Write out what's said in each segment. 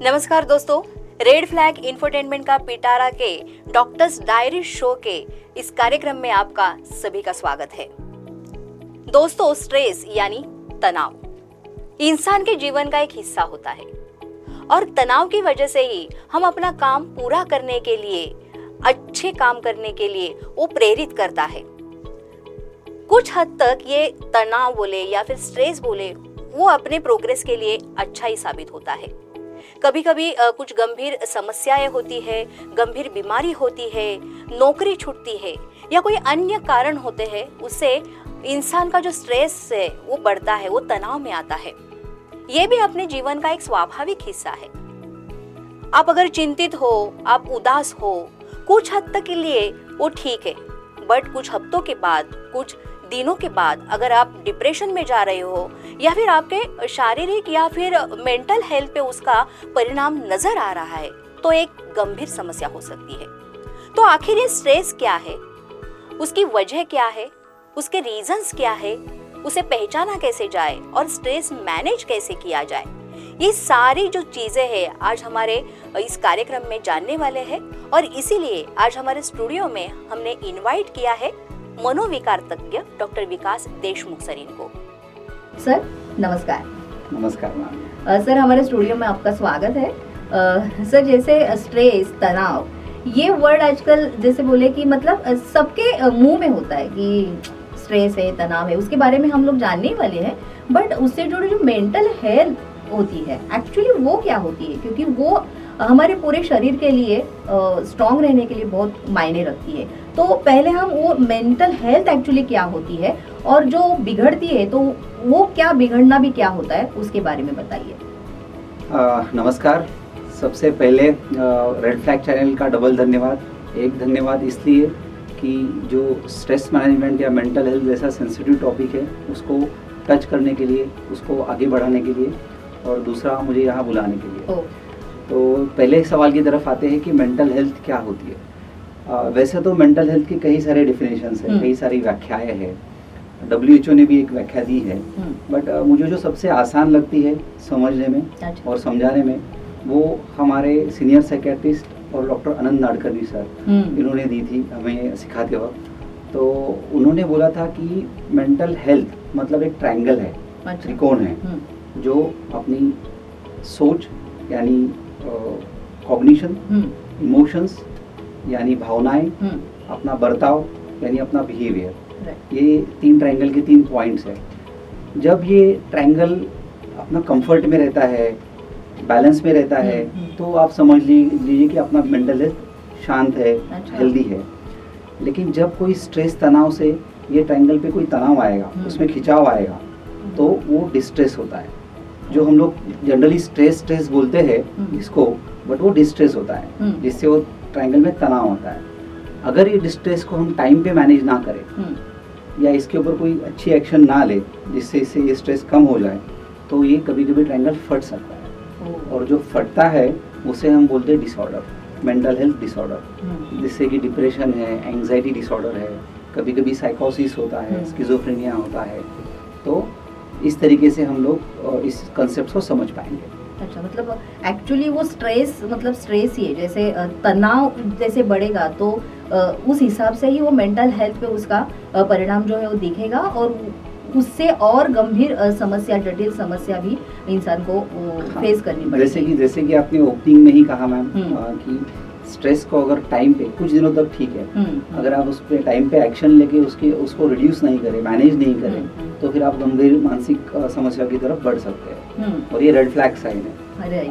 नमस्कार दोस्तों, red flag infotainment का पिटारा के डॉक्टर्स डायरी शो के इस कार्यक्रम में आपका सभी का स्वागत है। दोस्तों, स्ट्रेस यानी तनाव इंसान के जीवन का एक हिस्सा होता है और तनाव की वजह से ही हम अपना काम पूरा करने के लिए, अच्छे काम करने के लिए वो प्रेरित करता है। कुछ हद तक ये तनाव बोले या फिर स्ट्रेस बोले, वो अपने प्रोग्रेस के लिए अच्छा ही साबित होता है। कभी कभी कुछ गंभीर समस्याएं होती है, गंभीर बीमारी होती है, नौकरी छूटती है या कोई अन्य कारण होते हैं, उससे इंसान का जो स्ट्रेस है वो बढ़ता है, वो तनाव में आता है। ये भी अपने जीवन का एक स्वाभाविक हिस्सा है। आप अगर चिंतित हो, आप उदास हो, कुछ हद तक के लिए वो ठीक है, बट कुछ हफ्तों के बाद, कुछ दिनों के बाद अगर आप डिप्रेशन में जा रहे हो या फिर आपके शारीरिक या फिर मेंटल हेल्थ पे उसका परिणाम नजर आ रहा है, तो एक गंभीर समस्या हो सकती है। तो आखिर ये स्ट्रेस क्या है, उसकी वजह क्या है, उसके रीजंस क्या है, उसे पहचाना कैसे जाए और स्ट्रेस मैनेज कैसे किया जाए, ये सारी जो चीजें हैं आज हमारे इस कार्यक्रम में जानने वाले हैं। और इसीलिए आज हमारे स्टूडियो में हमने इनवाइट किया है मनोविकार तज्ञ डॉक्टर विकास देशमुख सर इनको। सर नमस्कार। नमस्कार मैम। सर, हमारे स्टूडियो में आपका स्वागत है। सर, जैसे स्ट्रेस, तनाव, ये वर्ड आजकल जैसे बोले कि मतलब सबके मुंह में होता है कि स्ट्रेस है, तनाव है, उसके बारे में हम लोग जानने वाले हैं। बट उससे जुड़ी जो मेंटल हेल्थ होती है, एक्चुअली वो क्या होती है, क्योंकि वो हमारे पूरे शरीर के लिए स्ट्रांग रहने के लिए बहुत मायने रखती है। तो पहले हम वो मेंटल हेल्थ एक्चुअली क्या होती है और जो बिगड़ती है तो वो क्या, बिगड़ना भी क्या होता है, उसके बारे में बताइए। नमस्कार। सबसे पहले रेड फ्लैग चैनल का डबल धन्यवाद। एक धन्यवाद इसलिए कि जो स्ट्रेस मैनेजमेंट या मेंटल हेल्थ जैसा सेंसिटिव टॉपिक है उसको टच करने के लिए, उसको आगे बढ़ाने के लिए, और दूसरा मुझे यहाँ बुलाने के लिए। तो पहले सवाल की तरफ आते हैं कि मेंटल हेल्थ क्या होती है। वैसे तो मेंटल हेल्थ की कई सारे डिफिनेशंस हैं, कई सारी व्याख्याएं हैं, WHO ने भी एक व्याख्या दी है। बट मुझे जो सबसे आसान लगती है समझने में और समझाने में, वो हमारे सीनियर साइकियाट्रिस्ट और डॉक्टर अनंत नाडकर्णी सर, इन्होंने दी थी हमें सिखाते वक्त। तो उन्होंने बोला था कि मेंटल हेल्थ मतलब एक ट्रायंगल है, त्रिकोण है, जो अपनी सोच यानी कॉग्निशन, इमोशंस यानी भावनाएं, अपना बर्ताव यानी अपना बिहेवियर, ये तीन ट्रायंगल के 3 पॉइंट्स है। जब ये ट्रायंगल अपना कंफर्ट में रहता है, बैलेंस में रहता है, तो आप समझ लीजिए कि अपना मेंटल हेल्थ शांत है, हेल्दी है। लेकिन जब कोई स्ट्रेस, तनाव से ये ट्रायंगल पे कोई तनाव आएगा, उसमें खिंचाव आएगा, तो वो डिस्ट्रेस होता है। जो हम लोग जनरली स्ट्रेस बोलते हैं इसको, बट वो डिस्ट्रेस होता है, जिससे वो ट्रायंगल में तनाव होता है। अगर ये डिस्ट्रेस को हम टाइम पे मैनेज ना करें या इसके ऊपर कोई अच्छी एक्शन ना ले जिससे इससे ये स्ट्रेस कम हो जाए, तो ये कभी कभी ट्रायंगल फट सकता है। और जो फटता है उसे हम बोलते हैं डिसऑर्डर, मेंटल हेल्थ डिसऑर्डर, जिससे कि डिप्रेशन है, एंग्जाइटी डिसऑर्डर है, कभी कभी साइकोसिस होता है, स्किज़ोफ्रेनिया होता है। तो इस तरीके से हम लोग इस कंसेप्ट को समझ पाएंगे। अच्छा, मतलब एक्चुअली वो स्ट्रेस, मतलब स्ट्रेस ही है, जैसे तनाव जैसे बढ़ेगा तो उस हिसाब से ही वो मेंटल हेल्थ पे उसका परिणाम जो है वो दिखेगा और उससे और गंभीर समस्या, जटिल समस्या भी इंसान को फेस करनी पड़ेगी। जैसे कि आपने ओपनिंग में ही कहा मैम कि स्ट्रेस को अगर टाइम पे कुछ दिनों तक ठीक है, अगर आप उस पे टाइम पे एक्शन लेके उसको रिड्यूस नहीं करें, मैनेज नहीं करें, तो फिर आप गंभीर मानसिक समस्या की तरफ बढ़ सकते हैं। और ये रेड फ्लैग साइन है।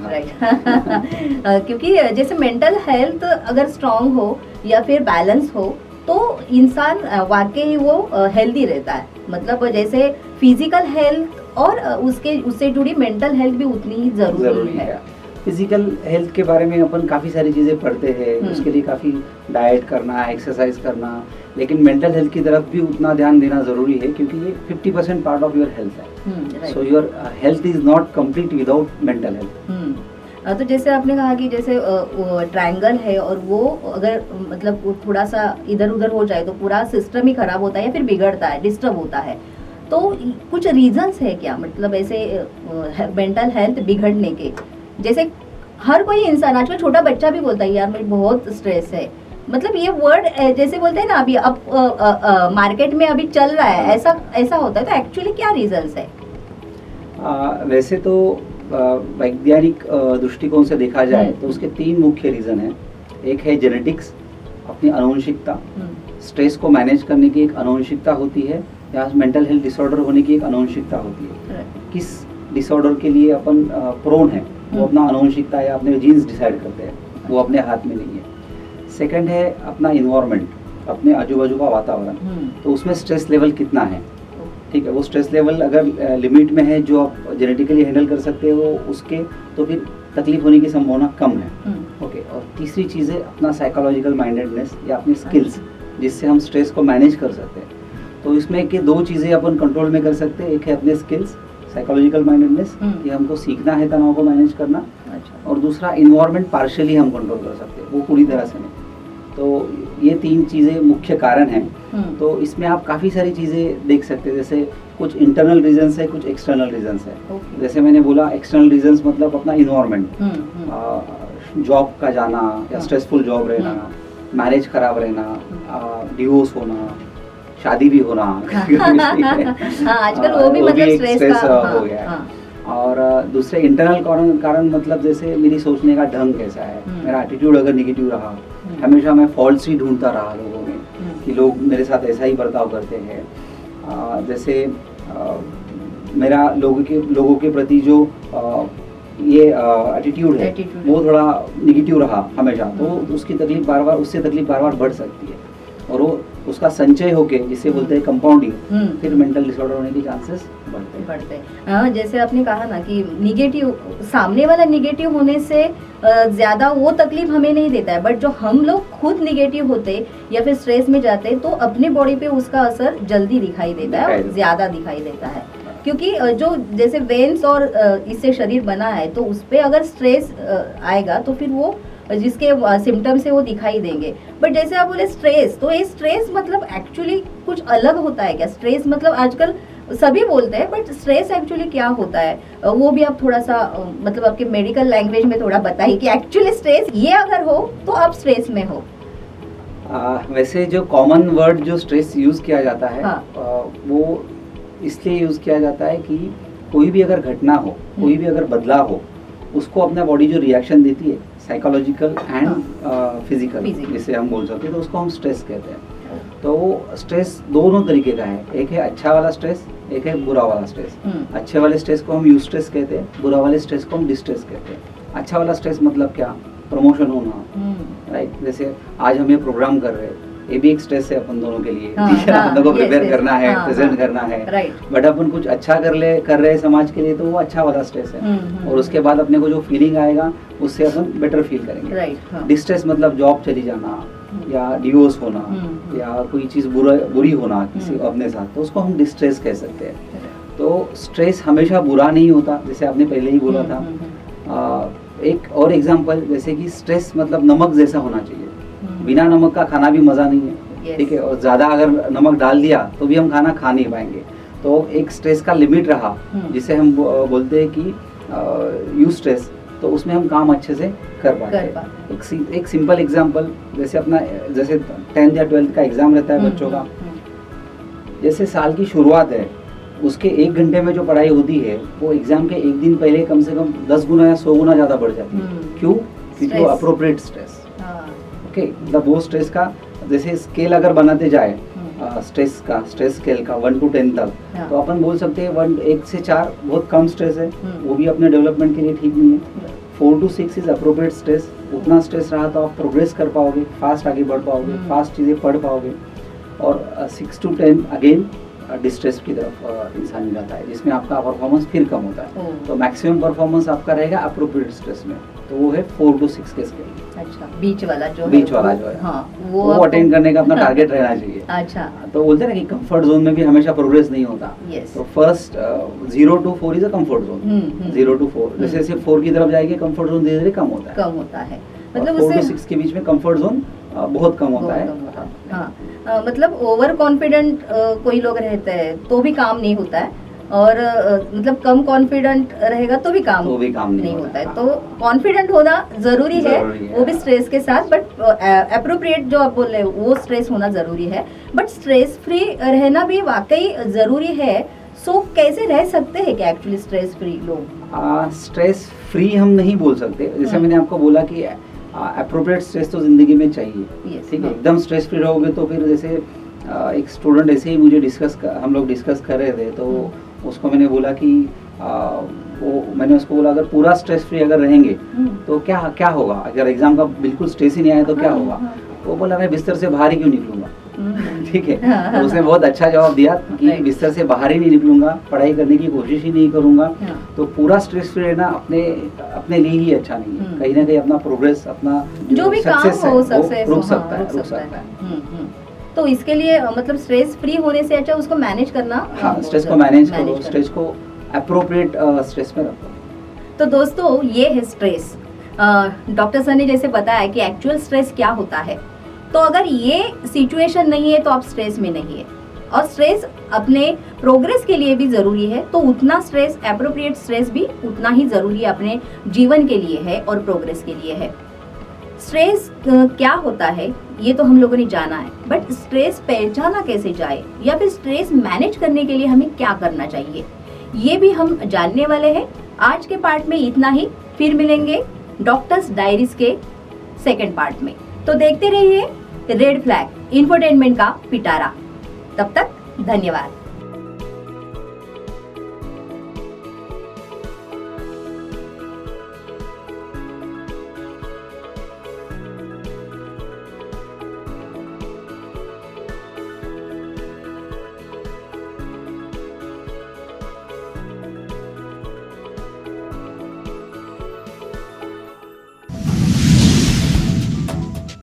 राइट। क्योंकि जैसे मेंटल हेल्थ अगर स्ट्रांग हो या फिर बैलेंस हो तो इंसान वाकई वो हेल्दी रहता है। मतलब जैसे फिजिकल हेल्थ और उससे जुड़ी मेंटल हेल्थ भी उतनी ही जरूरी है। फिजिकल हेल्थ के बारे में अपन काफ़ी सारी चीज़ें पढ़ते हैं, उसके लिए काफ़ी डाइट करना, एक्सरसाइज करना, लेकिन मेंटल हेल्थ की तरफ भी उतना ध्यान देना ज़रूरी है क्योंकि ये 50% पार्ट ऑफ योर हेल्थ है। So your health is not complete without mental health. तो जैसे आपने कहा कि जैसे ट्रायंगल है और वो अगर मतलब थोड़ा सा इधर उधर हो जाए तो पूरा सिस्टम ही खराब होता है या फिर बिगड़ता है, डिस्टर्ब होता है। तो कुछ रीजंस है क्या, मतलब ऐसे मेंटल हेल्थ बिगड़ने के? जैसे हर कोई इंसान, आजकल छोटा बच्चा भी बोलता है यार मुझे बहुत स्ट्रेस है, मतलब ये वर्ड जैसे बोलते हैं ना अभी अब मार्केट में अभी चल रहा है, ऐसा ऐसा होता है, तो एक्चुअली क्या रीजंस है? वैसे तो वैज्ञानिक दृष्टिकोण से देखा जाए तो उसके 3 मुख्य रीजन हैं। एक है जेनेटिक्स, अपनी आनुवंशिकता, स्ट्रेस को मैनेज करने की एक आनुवंशिकता होती है, या मेंटल हेल्थ डिसऑर्डर होने की एक आनुवंशिकता होती है। किस डिसऑर्डर के लिए अपन प्रोन है वो अपना आनुवंशिकता या अपने जीन्स डिसाइड करते हैं, वो अपने हाथ में नहीं है। सेकंड है अपना इन्वायरमेंट, अपने आजू बाजू का वातावरण, तो उसमें स्ट्रेस लेवल कितना है, ठीक है, वो स्ट्रेस लेवल अगर लिमिट में है जो आप जेनेटिकली हैंडल कर सकते हो उसके, तो फिर तकलीफ होने की संभावना कम है। ओके, और तीसरी चीज़ है अपना साइकोलॉजिकल माइंडेडनेस या अपनी स्किल्स, जिससे हम स्ट्रेस को मैनेज कर सकते हैं। तो इसमें के 2 चीज़ें अपन कंट्रोल में कर सकते हैं, एक है अपने स्किल्स, साइकोलॉजिकल माइंडेडनेस कि हमको सीखना है तनाव को मैनेज करना, और दूसरा इन्वायरमेंट पार्शियली हम कंट्रोल कर सकते हैं, वो पूरी तरह से नहीं। तो ये 3 चीज़ें मुख्य कारण हैं। तो इसमें आप काफ़ी सारी चीज़ें देख सकते हैं, जैसे कुछ इंटरनल रीजंस है, कुछ एक्सटर्नल रीजंस है। जैसे मैंने बोला एक्सटर्नल रीजंस मतलब अपना इन्वायरमेंट, जॉब का जाना या स्ट्रेसफुल जॉब रहना, मैरिज खराब रहना, डिवोर्स होना, शादी भी होना आजकल वो भी मतलब स्ट्रेस हो गया है। और दूसरे इंटरनल कारण मतलब जैसे मेरी सोचने का ढंग कैसा है, मेरा एटीट्यूड अगर निगेटिव रहा, हमेशा मैं फॉल्ट्स ही ढूंढता रहा लोगों में कि लोग मेरे साथ ऐसा ही बर्ताव करते हैं, जैसे मेरा लोगों के प्रति जो ये एटीट्यूड है वो थोड़ा निगेटिव रहा हमेशा, तो उससे तकलीफ बार बार बढ़ सकती है, और वो उसका संचय होके जिसे बोलते हैं कंपाउंडिंग, फिर मेंटल डिसऑर्डर होने के चांसेस बढ़ते हैं। जैसे आपने कहा ना कि निगेटिव, सामने वाला निगेटिव होने से ज्यादा वो तकलीफ हमें नहीं देता है, बट जो हम लोग खुद निगेटिव होते या फिर स्ट्रेस में जाते तो अपने बॉडी पे उसका असर जल्दी दिखाई देता है और ज्यादा दिखाई देता है, क्योंकि जो जैसे वेन्स और इससे शरीर बना है, तो उस पे अगर स्ट्रेस आएगा तो फिर वो जिसके सिम्टम्स है वो दिखाई देंगे। बट जैसे आप बोले स्ट्रेस, तो ये स्ट्रेस मतलब एक्चुअली कुछ अलग होता है क्या? स्ट्रेस मतलब आजकल सभी बोलते हैं, बट स्ट्रेस एक्चुअली क्या होता है वो भी आप थोड़ा सा मतलब आपके मेडिकल लैंग्वेज में थोड़ा बताइए कि एक्चुअली स्ट्रेस ये अगर हो तो आप स्ट्रेस में हो। वैसे जो कॉमन वर्ड जो स्ट्रेस यूज किया जाता है, वो इसलिए यूज किया जाता है कि कोई भी अगर घटना हो, कोई भी अगर बदलाव हो, उसको अपना बॉडी जो रिएक्शन देती है साइकोलॉजिकल एंड फिजिकल, जिसे हम बोल सकते हैं, तो उसको हम स्ट्रेस कहते हैं। तो स्ट्रेस दोनों तरीके का है, एक है अच्छा वाला स्ट्रेस, एक है बुरा वाला स्ट्रेस। अच्छे वाले स्ट्रेस को हम यूस्ट्रेस कहते हैं, बुरा वाले स्ट्रेस को हम डिस्ट्रेस कहते हैं। अच्छा वाला स्ट्रेस मतलब क्या? प्रमोशन होना, राइट, जैसे आज हम ये प्रोग्राम कर रहे हैं, ये भी एक स्ट्रेस है अपन दोनों के लिए, हम लोगों को प्रिपेयर करना है, प्रेजेंट करना है, बट अपन कुछ अच्छा कर रहे हैं समाज के लिए, तो वो अच्छा वाला स्ट्रेस है। और उसके बाद अपने को जो फीलिंग आएगा उससे अपन बेटर फील करेंगे। डिस्ट्रेस मतलब जॉब चली जाना या डिवोर्स होना या कोई चीज बुरी होना किसी अपने साथ, तो उसको हम डिस्ट्रेस कह सकते हैं। तो स्ट्रेस हमेशा बुरा नहीं होता, जैसे आपने पहले ही बोला था। एक और एग्जांपल, जैसे कि स्ट्रेस मतलब नमक जैसा होना चाहिए, बिना नमक का खाना भी मजा नहीं है, ठीक है, और ज्यादा अगर नमक डाल दिया तो भी हम खाना खा नहीं पाएंगे। तो एक स्ट्रेस का लिमिट रहा, जिसे हम बोलते हैं कि यूज स्ट्रेस, तो उसमें हम काम अच्छे से कर पाते हैं। एक सिंपल एग्जांपल, जैसे 10th या 12th का एग्जाम रहता है बच्चों का, जैसे साल की शुरुआत है, उसके 1 घंटे में जो पढ़ाई होती है वो एग्जाम के 1 दिन पहले कम से कम 10 गुना या 100 गुना ज्यादा बढ़ जाती है। क्यों? क्योंकि वो अप्रोप्रिएट स्ट्रेस, ओके, मतलब वो स्ट्रेस का जैसे स्केल अगर बनाते जाए स्ट्रेस स्केल का 1 to 10 तक, तो अपन बोल सकते हैं 1 से 4 बहुत कम स्ट्रेस है, वो भी अपने डेवलपमेंट के लिए ठीक नहीं है। 4 to 6 इज अप्रोप्रिएट स्ट्रेस। उतना स्ट्रेस रहा तो आप प्रोग्रेस कर पाओगे, फास्ट आगे बढ़ पाओगे, फास्ट चीज़ें पढ़ पाओगे। और 6 to 10 अगेन डिस्ट्रेस की तरफ इंसान जाता है, जिसमें आपका परफॉर्मेंस फिर कम होता है। तो मैक्सिमम परफॉर्मेंस आपका रहेगा अप्रोप्रिएट स्ट्रेस में, तो वो है 4 to 6 के स्केल। अच्छा, बीच वाला जो है, हाँ, वो अटेंड करने का अपना टारगेट रहना चाहिए। अच्छा, तो बोलते हैं ना कि कंफर्ट जोन में भी हमेशा प्रोग्रेस नहीं होता। तो first 0 to 4 is a comfort zone. 0 to 4 जैसे जैसे 4 की तरफ जाएंगे कंफर्ट जोन धीरे धीरे कम होता है। मतलब 4 to 6 के बीच में कंफर्ट जोन बहुत कम होता है। हाँ, मतलब ओवर कॉन्फिडेंट कोई लोग रहते हैं तो भी काम नहीं होता है, और मतलब कम कॉन्फिडेंट रहेगा तो भी काम नहीं हो होता है। रहा। तो कॉन्फिडेंट होना जरूरी है, है। वो भी स्ट्रेस के साथ, बट अप्रोप्रिएट जो आप बोल रहे हो वो स्ट्रेस होना जरूरी है, बट स्ट्रेस फ्री रहना भी वाकई जरूरी है। सो कैसे रह सकते हैं क्या एक्चुअली स्ट्रेस फ्री लोग? स्ट्रेस फ्री हम नहीं बोल सकते, जैसे मैंने आपको बोला कि अप्रोप्रिएट स्ट्रेस तो जिंदगी में चाहिए, ठीक है। एकदम स्ट्रेस फ्री रहोगे तो फिर जैसे एक स्टूडेंट ऐसे ही मुझे हम लोग डिस्कस कर रहे थे, तो उसको मैंने बोला कि मैंने उसको बोला अगर पूरा स्ट्रेस फ्री अगर रहेंगे तो क्या क्या होगा, अगर एग्जाम का बिल्कुल स्ट्रेस ही नहीं आया तो क्या होगा। वो बोला मैं बिस्तर से बाहर ही क्यों निकलूंगा, ठीक है। तो उसने बहुत अच्छा जवाब दिया कि बिस्तर से बाहर ही नहीं निकलूंगा, पढ़ाई करने की कोशिश ही नहीं करूंगा। तो पूरा स्ट्रेस फ्री रहना अपने लिए ही अच्छा नहीं है, कहीं ना कहीं अपना प्रोग्रेस, अपना जो भी काम हो सक्सेस रुक सकता है। तो इसके लिए मतलब स्ट्रेस फ्री होने से अच्छा उसको मैनेज करना, हाँ, स्ट्रेस को मैनेज करो, स्ट्रेस को अप्रोप्रिएट स्ट्रेस में रखो। तो दोस्तों ये है स्ट्रेस। डॉक्टर सर ने जैसे बताया कि एक्चुअल स्ट्रेस क्या होता है, तो अगर ये सिचुएशन नहीं है तो आप स्ट्रेस में नहीं है, और स्ट्रेस अपने प्रोग्रेस के लिए भी जरूरी है, तो उतना स्ट्रेस, एप्रोप्रिएट स्ट्रेस भी उतना ही जरूरी अपने जीवन के लिए है और प्रोग्रेस के लिए है। स्ट्रेस क्या होता है ये तो हम लोगों ने जाना है, बट स्ट्रेस पहचाना कैसे जाए या फिर स्ट्रेस मैनेज करने के लिए हमें क्या करना चाहिए, ये भी हम जानने वाले हैं। आज के पार्ट में इतना ही, फिर मिलेंगे डॉक्टर्स डायरीज के सेकंड पार्ट में। तो देखते रहिए रेड फ्लैग इंफोटेनमेंट का पिटारा। तब तक धन्यवाद।